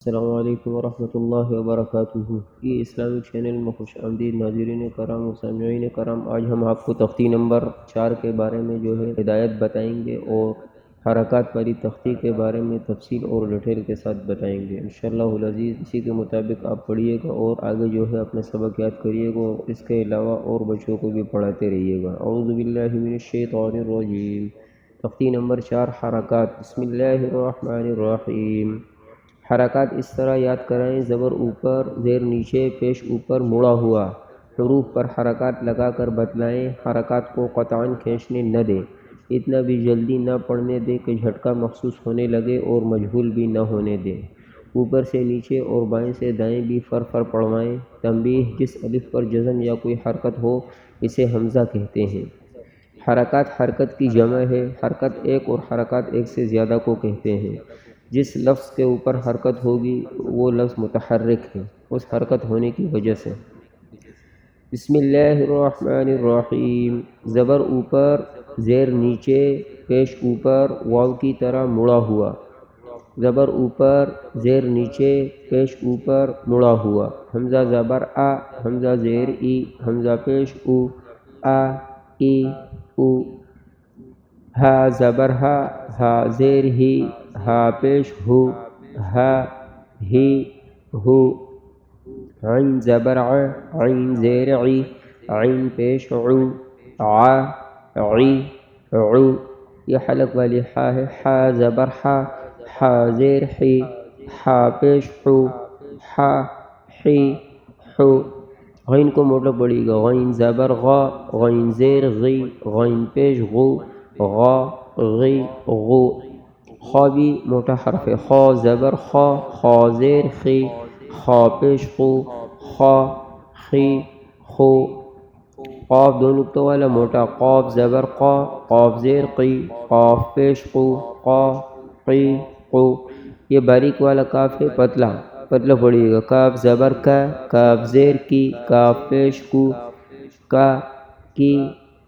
السلام علیکم ورحمۃ اللہ وبرکاتہ۔ یہ اسلامک چینل میں خوش آمدید ناظرین کرام و سامعین کرام۔ آج ہم آپ کو تختی نمبر 4 کے بارے میں ہدایت بتائیں گے اور حرکات والی تختی کے بارے میں تفصیل اور ڈیٹیل کے ساتھ بتائیں گے انشاءاللہ العزیز۔ اسی کے مطابق آپ پڑھیے گا اور آگے اپنا سبق یاد کریے گا اور اس کے علاوہ اور بچوں کو بھی پڑھاتے رہیے گا۔ اعوذ باللہ من الشیطان الرجیم۔ تختی نمبر 4 حرکات۔ بسم اللہ الرحمن الرحیم۔ حرکات اس طرح یاد کرائیں: زبر اوپر، زیر نیچے، پیش اوپر مڑا ہوا۔ حروف پر حرکات لگا کر بتلائیں۔ حرکات کو قطعاً کھینچنے نہ دیں، اتنا بھی جلدی نہ پڑھنے دیں کہ جھٹکا محسوس ہونے لگے اور مجہول بھی نہ ہونے دیں۔ اوپر سے نیچے اور بائیں سے دائیں بھی فر پڑھوائیں۔ تنبیہ: جس الف پر جزم یا کوئی حرکت ہو اسے حمزہ کہتے ہیں۔ حرکات حرکت کی جمع ہے۔ حرکت ایک اور حرکات ایک سے زیادہ کو کہتے ہیں۔ جس لفظ کے اوپر حرکت ہوگی وہ لفظ متحرک ہے اس حرکت ہونے کی وجہ سے۔ بسم اللہ الرحمن الرحیم۔ زبر اوپر، زیر نیچے، پیش اوپر واو کی طرح مڑا ہوا۔ زبر اوپر، زیر نیچے، پیش اوپر مڑا ہوا۔ حمزہ زبر آ، حمزہ زیر ای، حمزہ پیش او، آ ای او۔ ہا زبر ہا، ہا زیر ہی، ہا پیش ہو، ہا ہی ہو۔ عین زبر ع، عین زیر عی، عین پیش عو، ع عی عو۔ یہ حلق والی حا ہے۔ حا زبر حا، حا زیر حی، حا پیش حو، حا حی حو۔ غین کو موٹا پڑے گا: غین زبر غا، غین زیر غی، غین پیش غو، غا غی غو۔ خا بھی موٹا حرف ہے۔ خا زبر خا، خا زیر خی، خا پیش خو، خا خی خو۔ قاف دو نقطوں والا موٹا: قاف زبر قا، قاف زیر قی، قاف پیش قو، قا قی قو۔ یہ باریک والا کاف ہے، پتلا پڑے گا: کاف زبر کا، کاف زیر کی، کاف پیش کو، کا کی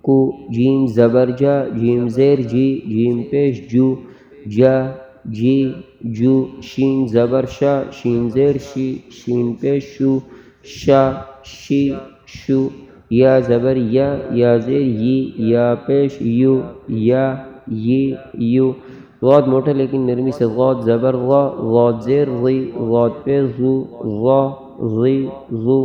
کو۔ جیم زبر جا، جیم زیر جی، جیم پیش جو، جا جی جو۔ شین زبر شا، شین زیر شی، شین پیش شو، شا شی شو۔ یا زبر یا، یا زیر یی، یا پیش یو، یا یی یو۔ غاد موٹا لیکن نرمی سے: غاد زبر غا، غاد زیر غی، غاد پیش غو، غا غی غو۔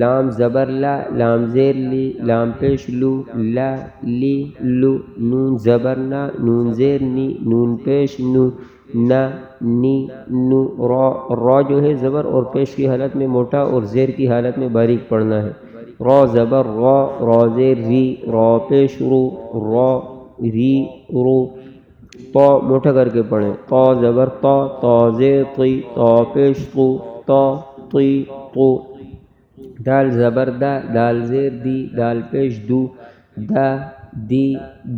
لام زبر لا، لام زیر لی، لام پیش لو، لا لی لو۔ نون زبر نا، نون زیر نی، نون پیش نو، نا نی نو۔ را زبر اور پیش کی حالت میں موٹا اور زیر کی حالت میں باریک پڑھنا ہے: را زبر را، را زیر ری، را پیش رو، را ری رو۔ طا موٹا کر کے پڑھیں: طا زبر طا، طا زیر طی، طا پیش طو، طا طی طو۔ دال زبر دا، دال زیر دی، دال پیش دو، دا دی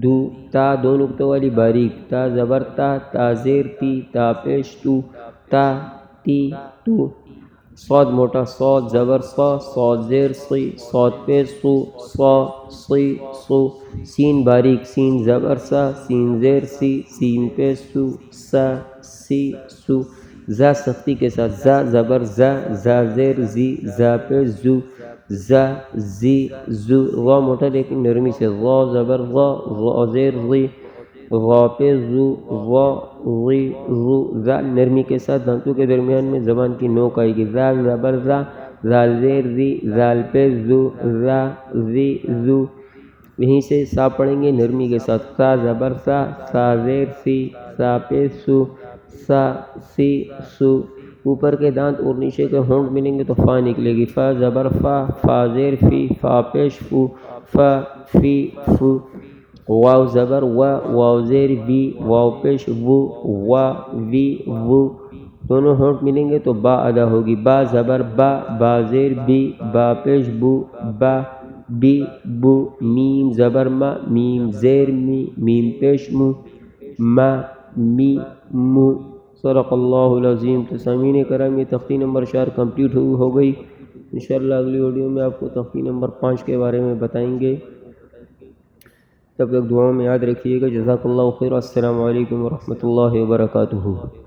دو۔ تا دو نقطوں والی باریک: تا زبر تا، تا زیر تی، تا پیش تو، تا تی تو۔ صاد موٹا: صاد زبر صا، صاد زیر صی، صاد پیش صو، صا صی صو۔ سین باریک: سین زبر سا، سین زیر سی، سین پیش سو، سا سی سو۔ زا سختی کے ساتھ: زا زبر زا، زا زیر زی، زا پیش زو، زا زی زو۔ غا موٹا لیکن نرمی سے: غا زبر غا، غا زیر غی، غا پیش زو، غا غی غو۔ زال نرمی کے ساتھ دانتوں کے درمیان میں زبان کی نوک آئے گی: زال زبر زا، زال زیر زی، زال پیش زو، زا زی زو۔ یہیں سے سا پڑھیں گے نرمی کے ساتھ: سا زبر سا، سا زیر سی، سا پیش سو، سا سی سو۔ اوپر کے دانت اور نیچے کے ہونٹ ملیں گے تو فا نکلے گی: فا زبر فا، فا زیر فی، فا پیش فو، فا فی فو۔ واو زبر وا، واو زیر وی، واو پیش وو، وا وی وو۔ دونوں ہونٹ ملیں گے تو با ادا ہوگی: با زبر با، با زیر بی، با پیش بو، با بی بو۔ میم زبر ما، میم زیر می، میم پیش مو، ما می مو۔ صدق اللہ العظیم۔ تو سامعین کرام یہ تختی نمبر 4 کمپلیٹ ہو گئی۔ انشاءاللہ اگلی ویڈیو میں آپ کو تختی نمبر 5 کے بارے میں بتائیں گے۔ تب تک دعاؤں میں یاد رکھیے گا۔ جزاک اللہ خیر۔ السلام علیکم ورحمۃ اللہ وبرکاتہ۔